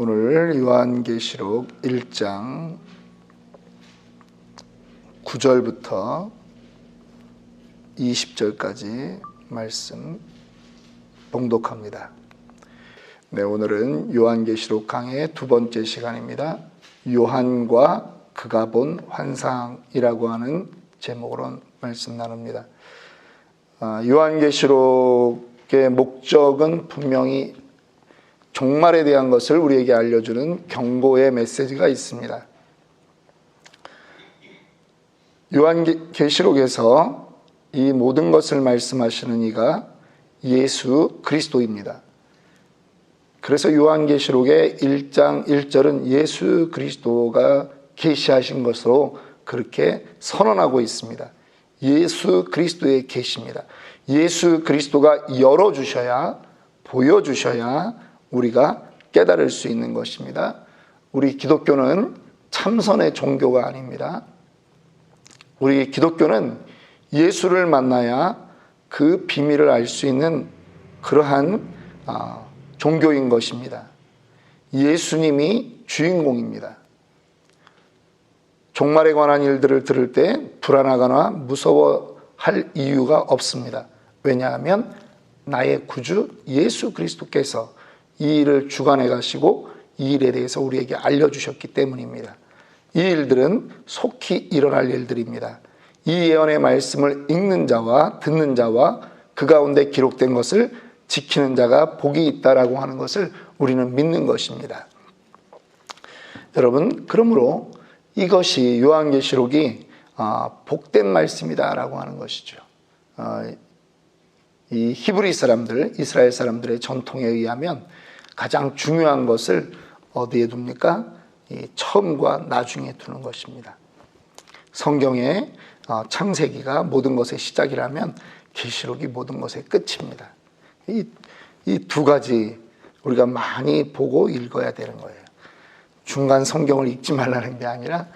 오늘 요한계시록 1장 9절부터 20절까지 말씀 봉독합니다. 네, 오늘은 요한계시록 강의 두 번째 시간입니다. 요한과 그가 본 환상이라고 하는 제목으로 말씀 나눕니다. 요한계시록의 목적은 분명히 종말에 대한 것을 우리에게 알려주는 경고의 메시지가 있습니다. 요한계시록에서 이 모든 것을 말씀하시는 이가 예수 그리스도입니다. 그래서 요한계시록의 1장 1절은 예수 그리스도가 계시하신 것으로 그렇게 선언하고 있습니다. 예수 그리스도의 계시입니다. 예수 그리스도가 열어주셔야, 보여주셔야 우리가 깨달을 수 있는 것입니다. 우리 기독교는 참선의 종교가 아닙니다. 우리 기독교는 예수를 만나야 그 비밀을 알 수 있는 그러한 종교인 것입니다. 예수님이 주인공입니다. 종말에 관한 일들을 들을 때 불안하거나 무서워할 이유가 없습니다. 왜냐하면 나의 구주 예수 그리스도께서 이 일을 주관해 가시고 이 일에 대해서 우리에게 알려주셨기 때문입니다. 이 일들은 속히 일어날 일들입니다. 이 예언의 말씀을 읽는 자와 듣는 자와 그 가운데 기록된 것을 지키는 자가 복이 있다라고 하는 것을 우리는 믿는 것입니다. 여러분, 그러므로 이것이 요한계시록이 복된 말씀이다라고 하는 것이죠. 이 히브리 사람들, 이스라엘 사람들의 전통에 의하면 가장 중요한 것을 어디에 둡니까? 이 처음과 나중에 두는 것입니다. 성경의 창세기가 모든 것의 시작이라면 계시록이 모든 것의 끝입니다. 이 두 가지 우리가 많이 보고 읽어야 되는 거예요. 중간 성경을 읽지 말라는 게 아니라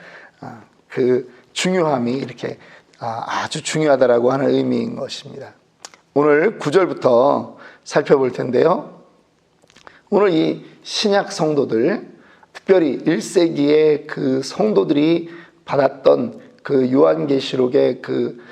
그 중요함이 이렇게 아주 중요하다라고 하는 의미인 것입니다. 오늘 9절부터 살펴볼 텐데요. 오늘 이 신약 성도들, 특별히 1세기의 그 성도들이 받았던 그 요한계시록의 그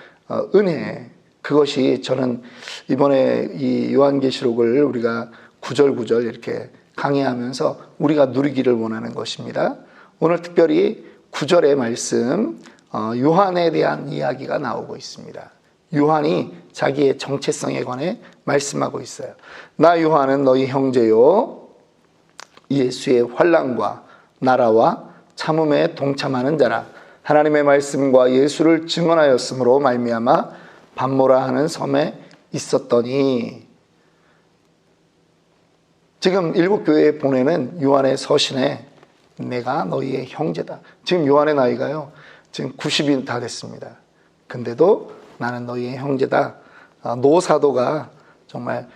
은혜, 그것이 저는 이번에 이 요한계시록을 우리가 9절 이렇게 강의하면서 우리가 누리기를 원하는 것입니다. 오늘 특별히 9절의 말씀, 요한에 대한 이야기가 나오고 있습니다. 요한이 자기의 정체성에 관해 말씀하고 있어요. 나 요한은 너희 형제요, 예수의 환난과 나라와 참음에 동참하는 자라. 하나님의 말씀과 예수를 증언하였으므로 말미암아 반모라 하는 섬에 있었더니. 지금 일곱 교회에 보내는 요한의 서신에 내가 너희의 형제다. 지금 요한의 나이가요, 지금 90이 다 됐습니다. 근데도 나는 너희의 형제다. 노 사도가 정말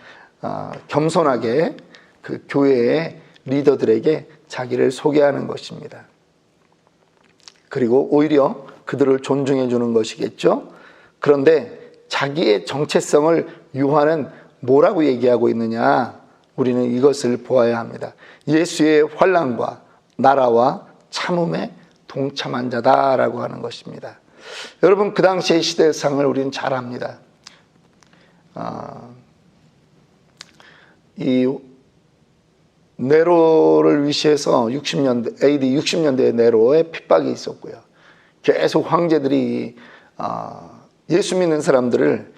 겸손하게 그 교회의 리더들에게 자기를 소개하는 것입니다. 그리고 오히려 그들을 존중해 주는 것이겠죠. 그런데 자기의 정체성을 요한은 뭐라고 얘기하고 있느냐? 우리는 이것을 보아야 합니다. 예수의 환난과 나라와 참음에 동참한 자다라고 하는 것입니다. 여러분, 그 당시의 시대상을 우리는 잘 압니다. 이 네로를 위시해서 60년대, AD 60년대에 네로의 핍박이 있었고요. 계속 황제들이 예수 믿는 사람들을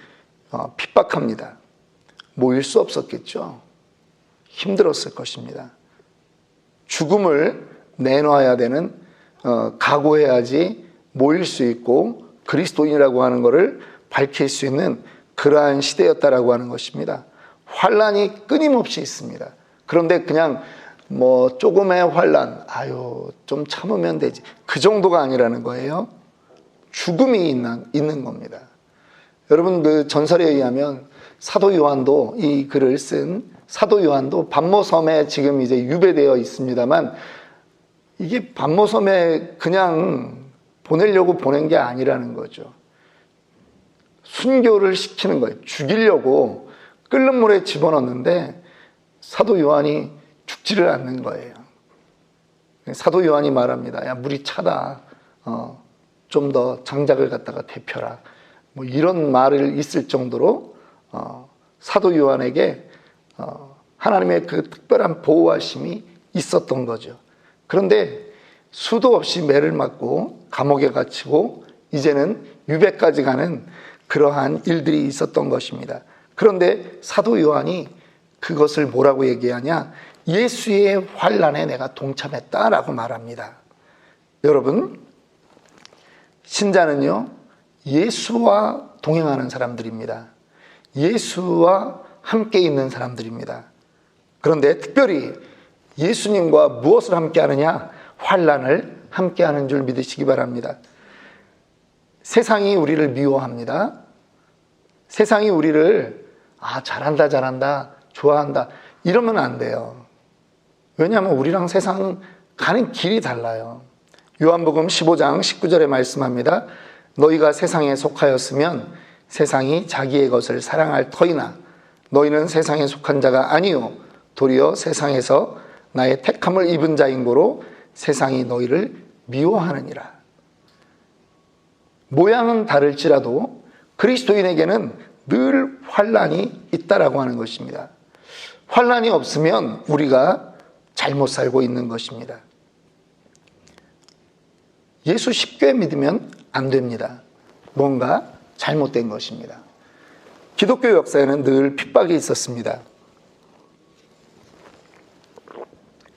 핍박합니다. 모일 수 없었겠죠. 힘들었을 것입니다. 죽음을 내놔야 되는, 각오해야지 모일 수 있고 그리스도인이라고 하는 것을 밝힐 수 있는 그러한 시대였다라고 하는 것입니다. 환난이 끊임없이 있습니다. 그런데 그냥 뭐 조금의 환난, 좀 참으면 되지, 그 정도가 아니라는 거예요. 죽음이 있는 겁니다. 여러분, 그 전설에 의하면 사도 요한도, 이 글을 쓴 사도 요한도 반모섬에 지금 이제 유배되어 있습니다만, 이게 반모섬에 그냥 보내려고 보낸 게 아니라는 거죠. 순교를 시키는 거예요. 죽이려고 끓는 물에 집어넣는데 사도 요한이 죽지를 않는 거예요. 사도 요한이 말합니다. 야, 물이 차다. 좀 더 장작을 갖다가 데펴라. 뭐 이런 말을 있을 정도로 사도 요한에게 하나님의 그 특별한 보호하심이 있었던 거죠. 그런데 수도 없이 매를 맞고 감옥에 갇히고 이제는 유배까지 가는 그러한 일들이 있었던 것입니다. 그런데 사도 요한이 그것을 뭐라고 얘기하냐? 예수의 환난에 내가 동참했다라고 말합니다. 여러분, 신자는요, 예수와 동행하는 사람들입니다. 예수와 함께 있는 사람들입니다. 그런데 특별히 예수님과 무엇을 함께 하느냐? 환난을 함께 하는 줄 믿으시기 바랍니다. 세상이 우리를 미워합니다. 세상이 우리를 잘한다, 좋아한다 이러면 안 돼요. 왜냐하면 우리랑 세상 가는 길이 달라요. 요한복음 15장 19절에 말씀합니다. 너희가 세상에 속하였으면 세상이 자기의 것을 사랑할 터이나 너희는 세상에 속한 자가 아니요 도리어 세상에서 나의 택함을 입은 자인 고로 세상이 너희를 미워하느니라. 모양은 다를지라도 그리스도인에게는 늘 환난이 있다라고 하는 것입니다. 환난이 없으면 우리가 잘못 살고 있는 것입니다. 예수 쉽게 믿으면 안 됩니다. 뭔가 잘못된 것입니다. 기독교 역사에는 늘 핍박이 있었습니다.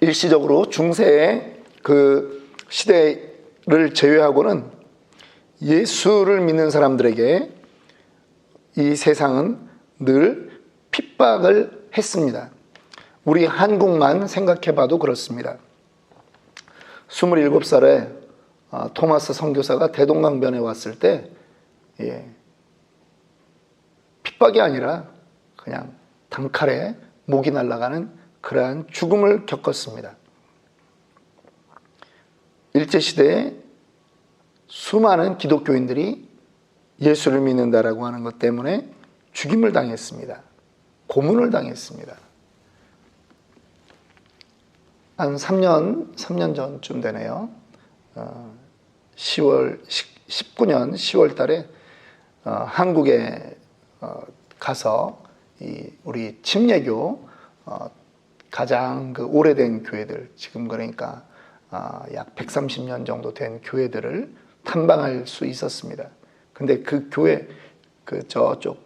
일시적으로 중세의 그 시대를 제외하고는 예수를 믿는 사람들에게 이 세상은 늘 핍박을 했습니다. 우리 한국만 생각해봐도 그렇습니다. 27살에 토마스 선교사가 대동강변에 왔을 때 핍박이 아니라 그냥 단칼에 목이 날아가는 그러한 죽음을 겪었습니다. 일제시대에 수많은 기독교인들이 예수를 믿는다라고 하는 것 때문에 죽임을 당했습니다. 고문을 당했습니다. 한 3년 전쯤 되네요. 19년 10월 달에 한국에 가서 우리 침례교 가장 그 오래된 교회들, 지금 그러니까 약 130년 정도 된 교회들을 탐방할 수 있었습니다. 근데 그 교회, 그 저쪽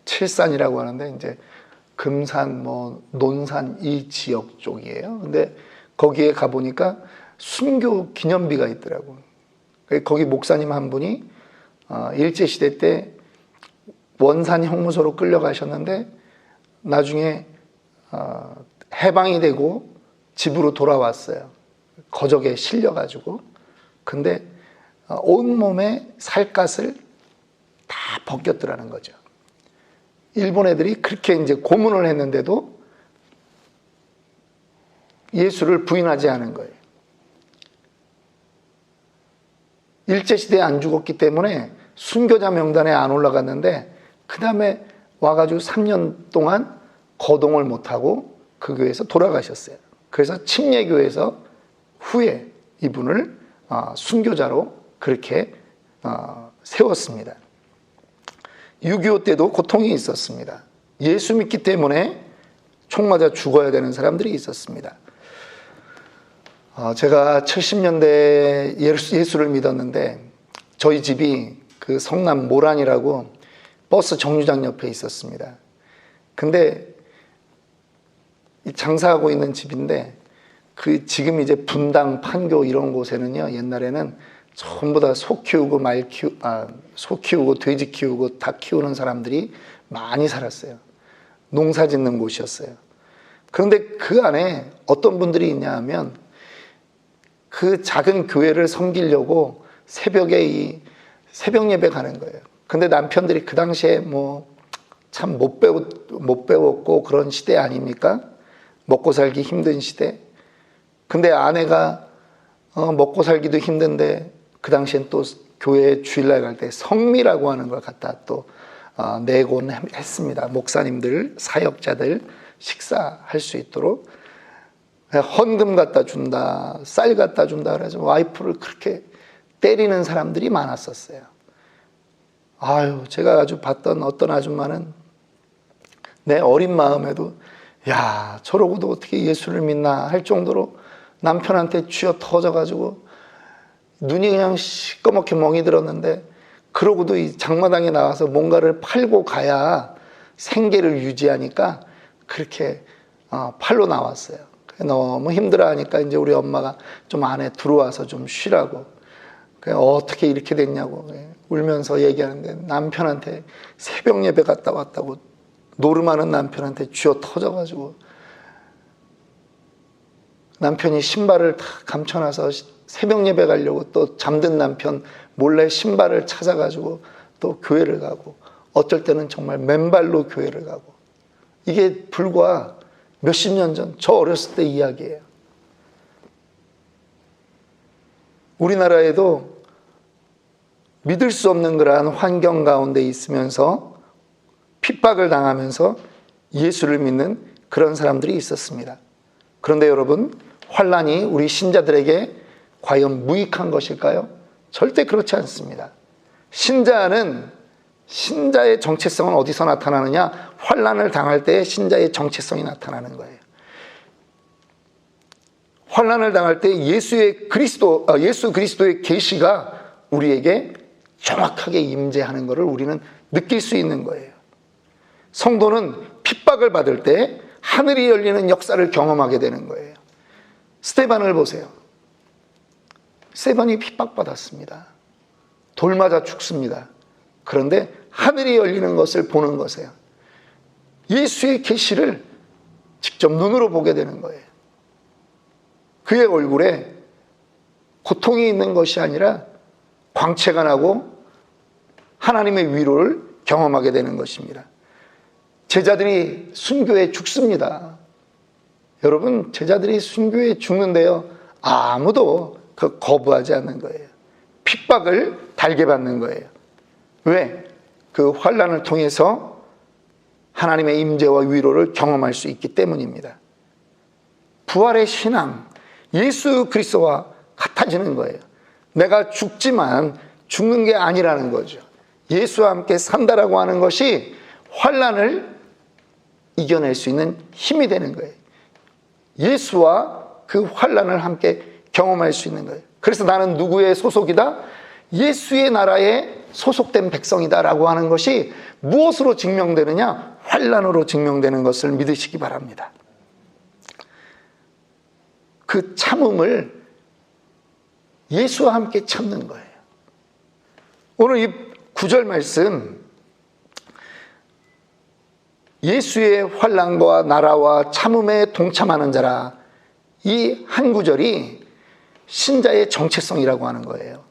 칠산이라고 하는데 이제 금산, 논산 이 지역 쪽이에요. 근데 거기에 가보니까 순교 기념비가 있더라고요. 거기 목사님 한 분이 일제시대 때 원산 형무소로 끌려가셨는데 나중에 해방이 되고 집으로 돌아왔어요. 거적에 실려가지고. 근데 온몸에 살갗을 다 벗겼더라는 거죠. 일본 애들이 그렇게 이제 고문을 했는데도 예수를 부인하지 않은 거예요. 일제시대에 안 죽었기 때문에 순교자 명단에 안 올라갔는데 그 다음에 와가지고 3년 동안 거동을 못하고 그 교회에서 돌아가셨어요. 그래서 침례교회에서 후에 이분을 순교자로 그렇게 세웠습니다. 6.25 때도 고통이 있었습니다. 예수 믿기 때문에 총 맞아 죽어야 되는 사람들이 있었습니다. 제가 70년대에 예수를 믿었는데 저희 집이 그 성남 모란이라고 버스 정류장 옆에 있었습니다. 근데 장사하고 있는 집인데 그 지금 이제 분당, 판교 이런 곳에는요, 옛날에는 전부 다 소 키우고 소 키우고 돼지 키우고 닭 키우는 사람들이 많이 살았어요. 농사 짓는 곳이었어요. 그런데 그 안에 어떤 분들이 있냐 하면 그 작은 교회를 섬기려고 새벽에 이 새벽 예배 가는 거예요. 근데 남편들이 그 당시에 참 못 배웠고 그런 시대 아닙니까? 먹고 살기 힘든 시대. 근데 아내가 먹고 살기도 힘든데 그 당시엔 또 교회 주일날 갈 때 성미라고 하는 걸 갖다 또 내곤 했습니다. 목사님들, 사역자들 식사할 수 있도록. 헌금 갖다 준다, 쌀 갖다 준다 그래서 와이프를 그렇게 때리는 사람들이 많았었어요. 아유, 제가 아주 봤던 어떤 아줌마는 내 어린 마음에도 야, 저러고도 어떻게 예수를 믿나 할 정도로 남편한테 쥐어 터져가지고 눈이 그냥 시꺼멓게 멍이 들었는데, 그러고도 이 장마당에 나와서 뭔가를 팔고 가야 생계를 유지하니까 그렇게 팔로 나왔어요. 너무 힘들어하니까 이제 우리 엄마가 좀 안에 들어와서 좀 쉬라고, 어떻게 이렇게 됐냐고 울면서 얘기하는데, 남편한테 새벽 예배 갔다 왔다고 노름하는 남편한테 쥐어 터져가지고, 남편이 신발을 다 감춰놔서 새벽 예배 가려고 또 잠든 남편 몰래 신발을 찾아가지고 또 교회를 가고, 어쩔 때는 정말 맨발로 교회를 가고, 이게 불과 몇십 년 전, 저 어렸을 때 이야기예요. 우리나라에도 믿을 수 없는 그러한 환경 가운데 있으면서 핍박을 당하면서 예수를 믿는 그런 사람들이 있었습니다. 그런데 여러분, 환난이 우리 신자들에게 과연 무익한 것일까요? 절대 그렇지 않습니다. 신자의 정체성은 어디서 나타나느냐? 환난을 당할 때 신자의 정체성이 나타나는 거예요. 환난을 당할 때 예수 그리스도의 계시가 우리에게 정확하게 임재하는 것을 우리는 느낄 수 있는 거예요. 성도는 핍박을 받을 때 하늘이 열리는 역사를 경험하게 되는 거예요. 스데반을 보세요. 스데반이 핍박받았습니다. 돌 맞아 죽습니다. 그런데 하늘이 열리는 것을 보는 것이에요. 예수의 계시를 직접 눈으로 보게 되는 거예요. 그의 얼굴에 고통이 있는 것이 아니라 광채가 나고 하나님의 위로를 경험하게 되는 것입니다. 제자들이 순교에 죽습니다. 여러분, 제자들이 순교에 죽는데요, 아무도 그 거부하지 않는 거예요. 핍박을 달게 받는 거예요. 왜? 그 환난을 통해서 하나님의 임재와 위로를 경험할 수 있기 때문입니다. 부활의 신앙, 예수 그리스도와 같아지는 거예요. 내가 죽지만 죽는 게 아니라는 거죠. 예수와 함께 산다라고 하는 것이 환난을 이겨낼 수 있는 힘이 되는 거예요. 예수와 그 환난을 함께 경험할 수 있는 거예요. 그래서 나는 누구의 소속이다? 예수의 나라에 소속된 백성이다라고 하는 것이 무엇으로 증명되느냐? 환난으로 증명되는 것을 믿으시기 바랍니다. 그 참음을 예수와 함께 참는 거예요. 오늘 이 9절 말씀, 예수의 환난과 나라와 참음에 동참하는 자라, 이 한 구절이 신자의 정체성이라고 하는 거예요.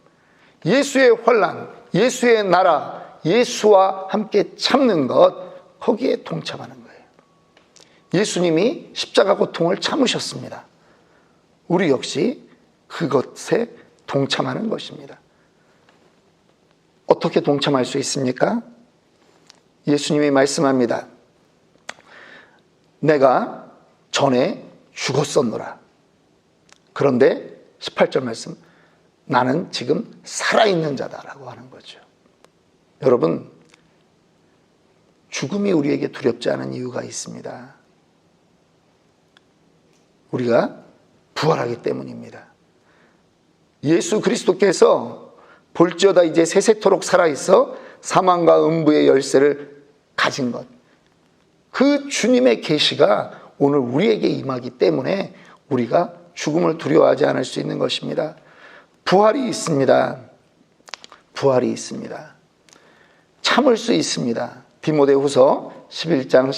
예수의 환난, 예수의 나라, 예수와 함께 참는 것, 거기에 동참하는 거예요. 예수님이 십자가 고통을 참으셨습니다. 우리 역시 그것에 동참하는 것입니다. 어떻게 동참할 수 있습니까? 예수님이 말씀합니다. 내가 전에 죽었었노라. 그런데 18절 말씀, 나는 지금 살아있는 자다라고 하는 거죠. 여러분, 죽음이 우리에게 두렵지 않은 이유가 있습니다. 우리가 부활하기 때문입니다. 예수 그리스도께서 볼지어다 이제 세세토록 살아있어 사망과 음부의 열쇠를 가진 것, 그 주님의 계시가 오늘 우리에게 임하기 때문에 우리가 죽음을 두려워하지 않을 수 있는 것입니다. 부활이 있습니다. 부활이 있습니다. 참을 수 있습니다. 디모데후서 2장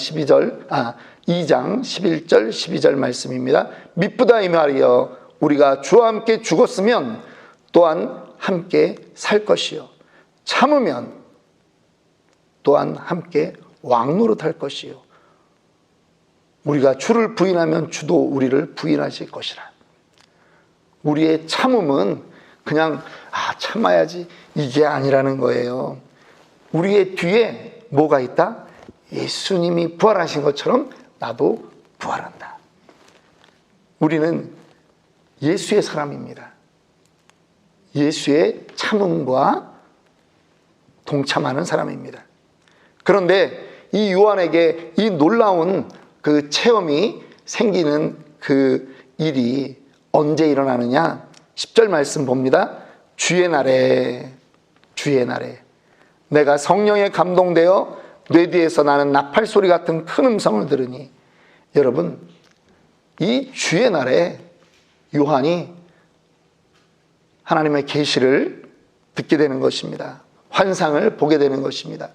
11절 12절 말씀입니다. 미쁘다 이 말이여, 우리가 주와 함께 죽었으면 또한 함께 살 것이요, 참으면 또한 함께 왕노릇할 것이요, 우리가 주를 부인하면 주도 우리를 부인하실 것이라. 우리의 참음은 그냥 참아야지 이게 아니라는 거예요. 우리의 뒤에 뭐가 있다? 예수님이 부활하신 것처럼 나도 부활한다. 우리는 예수의 사람입니다. 예수의 참음과 동참하는 사람입니다. 그런데 이 요한에게 이 놀라운 그 체험이 생기는 그 일이 언제 일어나느냐? 10절 말씀 봅니다. 주의 날에 내가 성령에 감동되어 뇌 뒤에서 나는 나팔 소리 같은 큰 음성을 들으니, 여러분, 이 주의 날에 요한이 하나님의 계시를 듣게 되는 것입니다. 환상을 보게 되는 것입니다.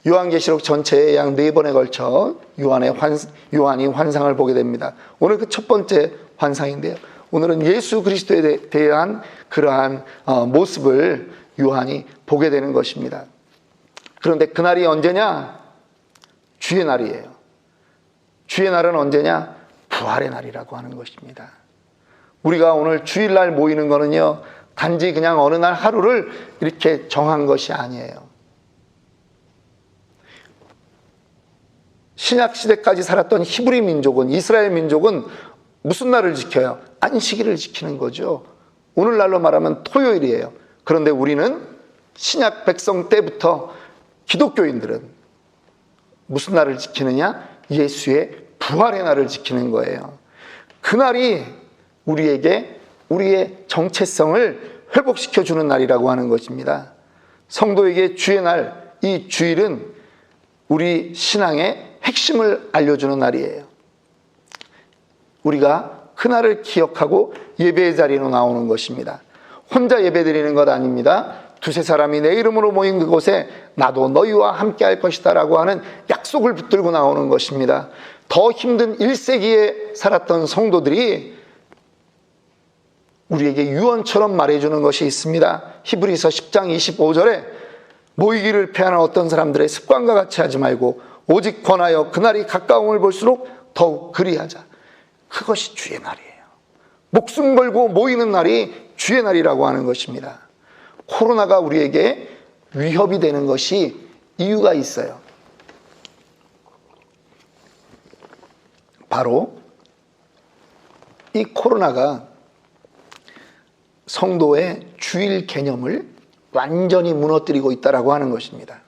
요한계시록 전체에 약 4번에 걸쳐 요한이 환상을 보게 됩니다. 오늘 그 첫 번째 환상인데요. 오늘은 예수 그리스도에 대한 그러한 모습을 요한이 보게 되는 것입니다. 그런데 그날이 언제냐? 주의 날이에요. 주의 날은 언제냐? 부활의 날이라고 하는 것입니다. 우리가 오늘 주일날 모이는 거는요, 단지 그냥 어느 날 하루를 이렇게 정한 것이 아니에요. 신약시대까지 살았던 히브리 민족은, 이스라엘 민족은 무슨 날을 지켜요? 안식일을 지키는 거죠. 오늘날로 말하면 토요일이에요. 그런데 우리는 신약 백성 때부터 기독교인들은 무슨 날을 지키느냐? 예수의 부활의 날을 지키는 거예요. 그날이 우리에게 우리의 정체성을 회복시켜주는 날이라고 하는 것입니다. 성도에게 주의 날, 이 주일은 우리 신앙의 핵심을 알려주는 날이에요. 우리가 그날을 기억하고 예배의 자리로 나오는 것입니다. 혼자 예배 드리는 것 아닙니다. 두세 사람이 내 이름으로 모인 그곳에 나도 너희와 함께 할 것이다 라고 하는 약속을 붙들고 나오는 것입니다. 더 힘든 1세기에 살았던 성도들이 우리에게 유언처럼 말해주는 것이 있습니다. 히브리서 10장 25절에 모이기를 패하는 어떤 사람들의 습관과 같이 하지 말고 오직 권하여 그날이 가까움을 볼수록 더욱 그리하자. 그것이 주의 날이에요. 목숨 걸고 모이는 날이 주의 날이라고 하는 것입니다. 코로나가 우리에게 위협이 되는 것이 이유가 있어요. 바로 이 코로나가 성도의 주일 개념을 완전히 무너뜨리고 있다라고 하는 것입니다.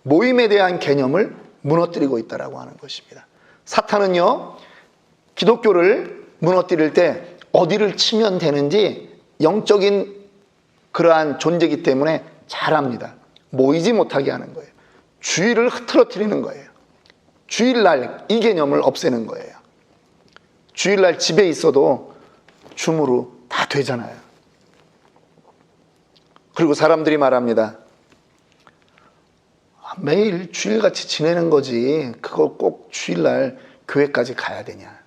모임에 대한 개념을 무너뜨리고 있다라고 하는 것입니다. 사탄은요, 기독교를 무너뜨릴 때 어디를 치면 되는지 영적인 그러한 존재이기 때문에 잘합니다. 모이지 못하게 하는 거예요. 주일을 흐트러뜨리는 거예요. 주일날 이 개념을 없애는 거예요. 주일날 집에 있어도 줌으로 다 되잖아요. 그리고 사람들이 말합니다. 매일 주일같이 지내는 거지 그걸 꼭 주일날 교회까지 가야 되냐.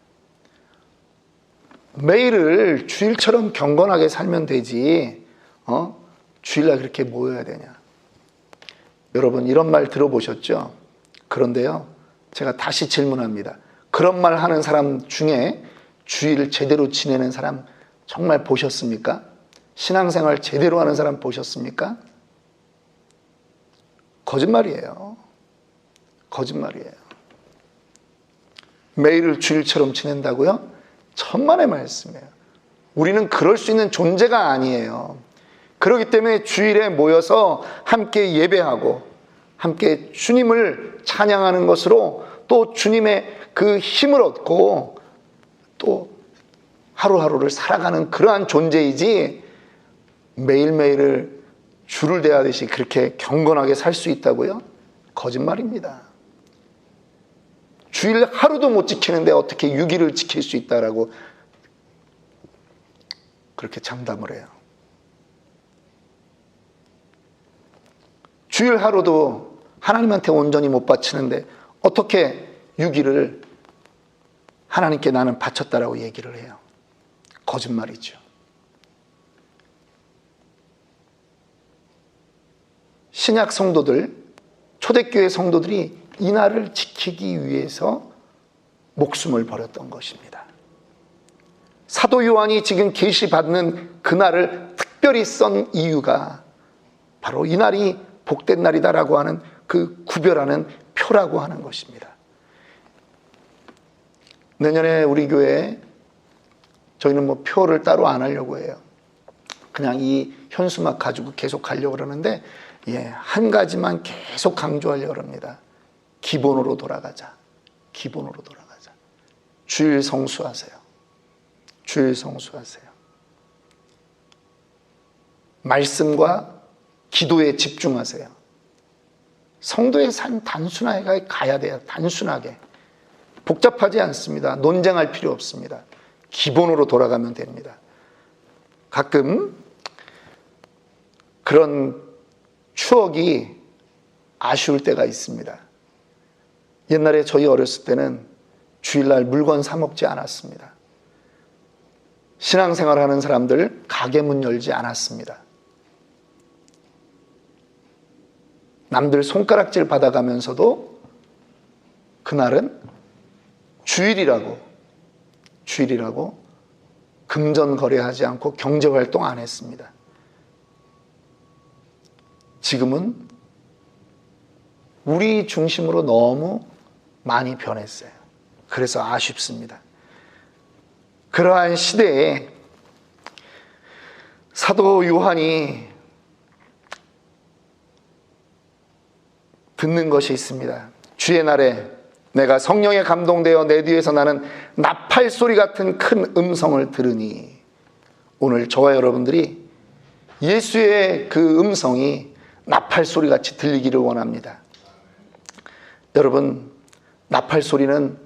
매일을 주일처럼 경건하게 살면 되지 주일날 그렇게 모여야 되냐. 여러분 이런 말 들어보셨죠? 그런데요, 제가 다시 질문합니다. 그런 말 하는 사람 중에 주일을 제대로 지내는 사람 정말 보셨습니까? 신앙생활 제대로 하는 사람 보셨습니까? 거짓말이에요. 거짓말이에요. 매일을 주일처럼 지낸다고요? 천만의 말씀이에요. 우리는 그럴 수 있는 존재가 아니에요. 그렇기 때문에 주일에 모여서 함께 예배하고 함께 주님을 찬양하는 것으로 또 주님의 그 힘을 얻고 또 하루하루를 살아가는 그러한 존재이지, 매일매일을 줄을 대하듯이 그렇게 경건하게 살 수 있다고요? 거짓말입니다. 주일 하루도 못 지키는데 어떻게 6일을 지킬 수 있다라고 그렇게 장담을 해요. 주일 하루도 하나님한테 온전히 못 바치는데 어떻게 6일을 하나님께 나는 바쳤다라고 얘기를 해요. 거짓말이죠. 신약 성도들, 초대교회 성도들이 이 날을 지키기 위해서 목숨을 버렸던 것입니다. 사도 요한이 지금 계시받는 그날을 특별히 쓴 이유가 바로 이 날이 복된 날이다라고 하는 그 구별하는 표라고 하는 것입니다. 내년에 우리 교회에 저희는 뭐 표를 따로 안 하려고 해요. 그냥 이 현수막 가지고 계속 가려고 그러는데, 한 가지만 계속 강조하려고 합니다. 기본으로 돌아가자. 기본으로 돌아가자. 주일 성수하세요. 주일 성수하세요. 말씀과 기도에 집중하세요. 성도의 삶 단순하게 가야 돼요. 단순하게. 복잡하지 않습니다. 논쟁할 필요 없습니다. 기본으로 돌아가면 됩니다. 가끔 그런 추억이 아쉬울 때가 있습니다. 옛날에 저희 어렸을 때는 주일날 물건 사 먹지 않았습니다. 신앙생활하는 사람들 가게 문 열지 않았습니다. 남들 손가락질 받아가면서도 그날은 주일이라고 금전 거래하지 않고 경제활동 안 했습니다. 지금은 우리 중심으로 너무 많이 변했어요. 그래서 아쉽습니다. 그러한 시대에 사도 요한이 듣는 것이 있습니다. 주의 날에 내가 성령에 감동되어 내 뒤에서 나는 나팔 소리 같은 큰 음성을 들으니, 오늘 저와 여러분들이 예수의 그 음성이 나팔 소리 같이 들리기를 원합니다. 여러분, 나팔 소리는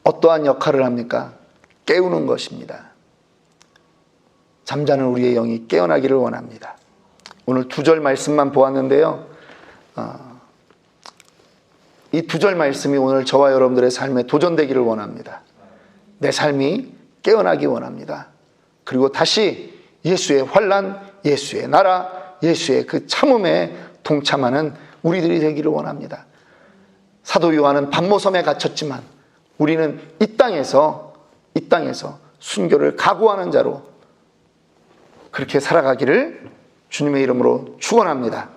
어떠한 역할을 합니까? 깨우는 것입니다. 잠자는 우리의 영이 깨어나기를 원합니다. 오늘 2절 말씀만 보았는데요. 이 2절 말씀이 오늘 저와 여러분들의 삶에 도전되기를 원합니다. 내 삶이 깨어나기 원합니다. 그리고 다시 예수의 환난, 예수의 나라, 예수의 그 참음에 동참하는 우리들이 되기를 원합니다. 사도 요한은 pat모섬에 갇혔지만 우리는 이 땅에서 순교를 각오하는 자로 그렇게 살아가기를 주님의 이름으로 축원합니다.